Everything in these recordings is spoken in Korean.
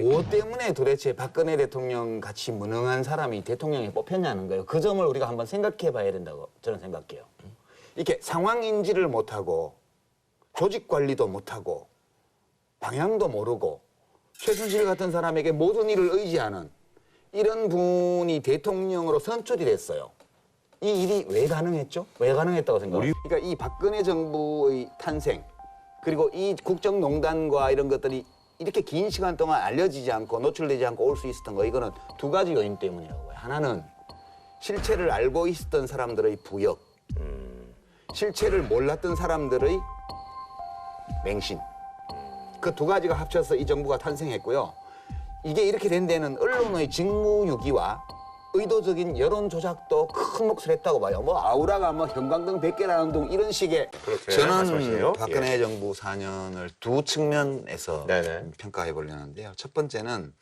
뭐 때문에 도대체 박근혜 대통령 같이 무능한 사람이 대통령에 뽑혔냐는 거예요. 그 점을 우리가 한번 생각해 봐야 된다고 저는 생각해요. 이렇게 상황 인지를 못하고 조직 관리도 못하고 방향도 모르고 최순실 같은 사람에게 모든 일을 의지하는 이런 분이 대통령으로 선출이 됐어요. 이 일이 왜 가능했죠? 왜 가능했다고 생각해요? 그러니까 이 박근혜 정부의 탄생 그리고 이 국정농단과 이런 것들이 이렇게 긴 시간 동안 알려지지 않고 노출되지 않고 올 수 있었던 거 이거는 두 가지 요인 때문이라고 해요. 하나는 실체를 알고 있었던 사람들의 부역, 실체를 몰랐던 사람들의 맹신. 그 두 가지가 합쳐서 이 정부가 탄생했고요. 이게 이렇게 된 데는 언론의 직무유기와 의도적인 여론 조작도 큰 몫을 했다고 봐요. 뭐 아우라가 뭐 형광등 100개라는 둥 이런 식의 저는 말씀하시네요. 박근혜 정부 4년을 두 측면에서 네네. 평가해 보려는데요. 첫 번째는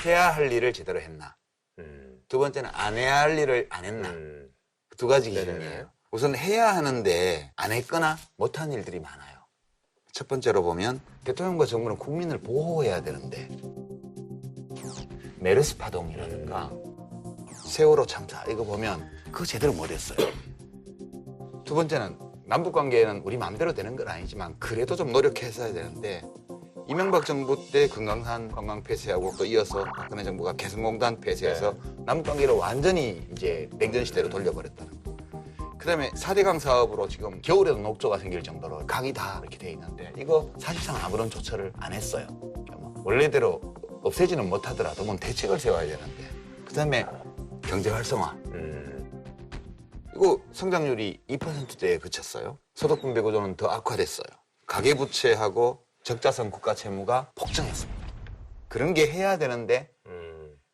해야 할 일을 제대로 했나. 두 번째는 안 해야 할 일을 안 했나. 두 가지 기준이에요. 우선 해야 하는데 안 했거나 못한 일들이 많아요. 첫 번째로 보면 대통령과 정부는 국민을 보호해야 되는데 메르스 파동이라든가 세월호 참사 이거 보면 그거 제대로 못했어요. 두 번째는 남북 관계는 우리 마음대로 되는 건 아니지만 그래도 좀 노력했어야 되는데 이명박 정부 때 금강산 관광 폐쇄하고 또 이어서 박근혜 정부가 개성공단 폐쇄해서 남북 관계를 완전히 이제 냉전 시대로 돌려버렸다는 거. 그다음에 4대강 사업으로 지금 겨울에도 녹조가 생길 정도로 강이 다 이렇게 돼 있는데 이거 사실상 아무런 조처를 안 했어요. 원래대로 없애지는 못하더라도 뭔 대책을 세워야 되는데 그다음에 경제 활성화. 이거 성장률이 2%대에 그쳤어요. 소득 분배 구조는 더 악화됐어요. 가계부채하고 적자성 국가 채무가 폭증했습니다. 그런 게 해야 되는데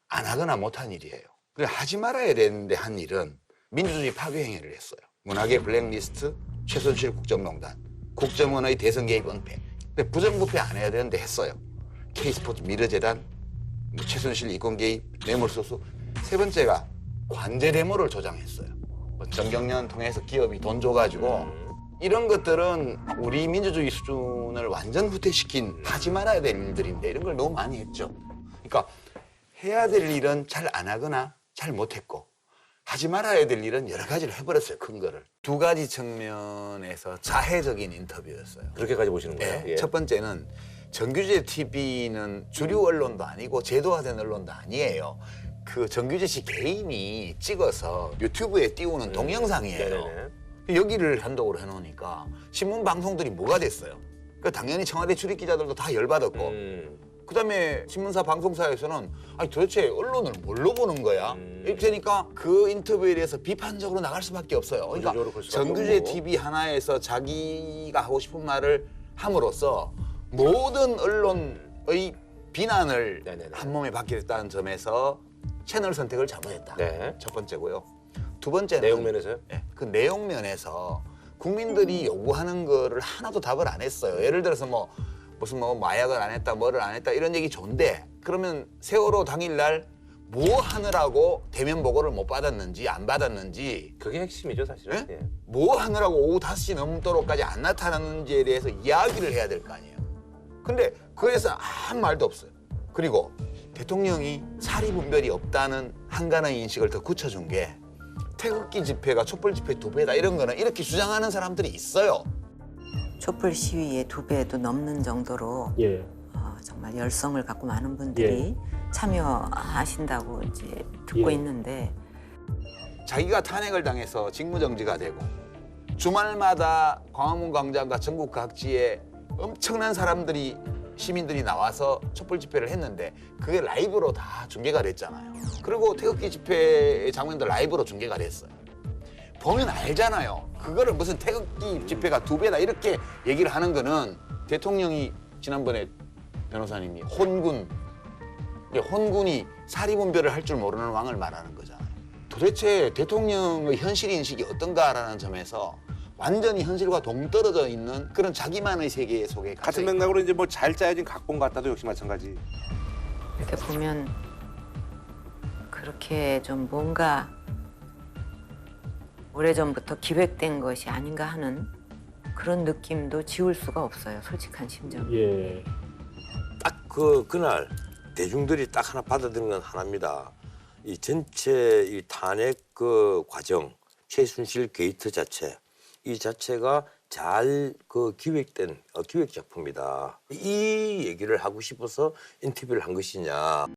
안 하거나 못한 일이에요. 그래 하지 말아야 되는데 한 일은 민주주의 파괴 행위를 했어요. 문학의 블랙리스트, 최순실 국정농단, 국정원의 대선 개입 은폐. 근데 부정부패 안 해야 되는데 했어요. K스포츠 미르재단, 최순실 이권 개입, 뇌물수수. 세 번째가 관제 데모를 조장했어요. 정경련 통해서 기업이 돈 줘가지고 이런 것들은 우리 민주주의 수준을 완전 후퇴시킨 하지 말아야 될 일들인데 이런 걸 너무 많이 했죠. 그러니까 해야 될 일은 잘 안 하거나 잘 못했고 하지 말아야 될 일은 여러 가지를 해버렸어요. 큰 거를. 두 가지 측면에서 자해적인 인터뷰였어요. 그렇게까지 보시는 거예요? 네. 첫 번째는 정규제 TV는 주류 언론도 아니고 제도화된 언론도 아니에요. 그 정규제 씨 개인이 찍어서 유튜브에 띄우는 동영상이에요. 네네네. 여기를 단독으로 해놓으니까 신문 방송들이 뭐가 됐어요. 그러니까 당연히 청와대 출입 기자들도 다 열받았고 그다음에 신문사 방송사에서는 아니 도대체 언론을 뭘로 보는 거야? 이렇게 되니까 그 인터뷰에 대해서 비판적으로 나갈 수밖에 없어요. 그러니까 정규제 TV 하나에서 자기가 하고 싶은 말을 함으로써 모든 언론의 비난을 네네네. 한 몸에 받게 됐다는 점에서 채널 선택을 잘못했다. 네. 첫 번째고요. 두 번째는 내용면에서요? 네, 그 내용면에서 국민들이 요구하는 거를 하나도 답을 안 했어요. 예를 들어서 뭐 무슨 뭐 마약을 안 했다, 뭐를 안 했다 이런 얘기 좋은데 그러면 세월호 당일날 뭐 하느라고 대면 보고를 못 받았는지 안 받았는지 그게 핵심이죠, 사실은. 네? 예. 뭐 하느라고 오후 5시 넘도록까지 안 나타났는지에 대해서 이야기를 해야 될 거 아니에요. 근데 그래서 아무 말도 없어요. 그리고 대통령이 사리분별이 없다는 한간의 인식을 더 굳혀준 게 태극기 집회가 촛불 집회 2배다 이런 거는 이렇게 주장하는 사람들이 있어요. 촛불 시위의 2배도 넘는 정도로 예. 정말 열성을 갖고 많은 분들이 참여하신다고 이제 듣고 있는데 자기가 탄핵을 당해서 직무정지가 되고 주말마다 광화문 광장과 전국 각지에 엄청난 사람들이 시민들이 나와서 촛불 집회를 했는데 그게 라이브로 다 중계가 됐잖아요. 그리고 태극기 집회의 장면도 라이브로 중계가 됐어요. 보면 알잖아요. 그거를 무슨 태극기 집회가 2배다 이렇게 얘기를 하는 거는 대통령이 지난번에 변호사님이 혼군이 사리분별을 할 줄 모르는 왕을 말하는 거잖아요. 도대체 대통령의 현실 인식이 어떤가라는 점에서 완전히 현실과 동떨어져 있는 그런 자기만의 세계 속에 같은 맥락으로 이제 뭐 잘 짜여진 각본 같다도 역시 마찬가지. 이렇게 보면 그렇게 좀 뭔가 오래전부터 기획된 것이 아닌가 하는 그런 느낌도 지울 수가 없어요. 솔직한 심정. 예. 딱 그날 대중들이 딱 하나 받아들인 건 하나입니다. 이 전체 이 탄핵 그 과정, 최순실 게이트 자체, 이 자체가 잘 그 기획된 기획 작품이다. 이 얘기를 하고 싶어서 인터뷰를 한 것이냐.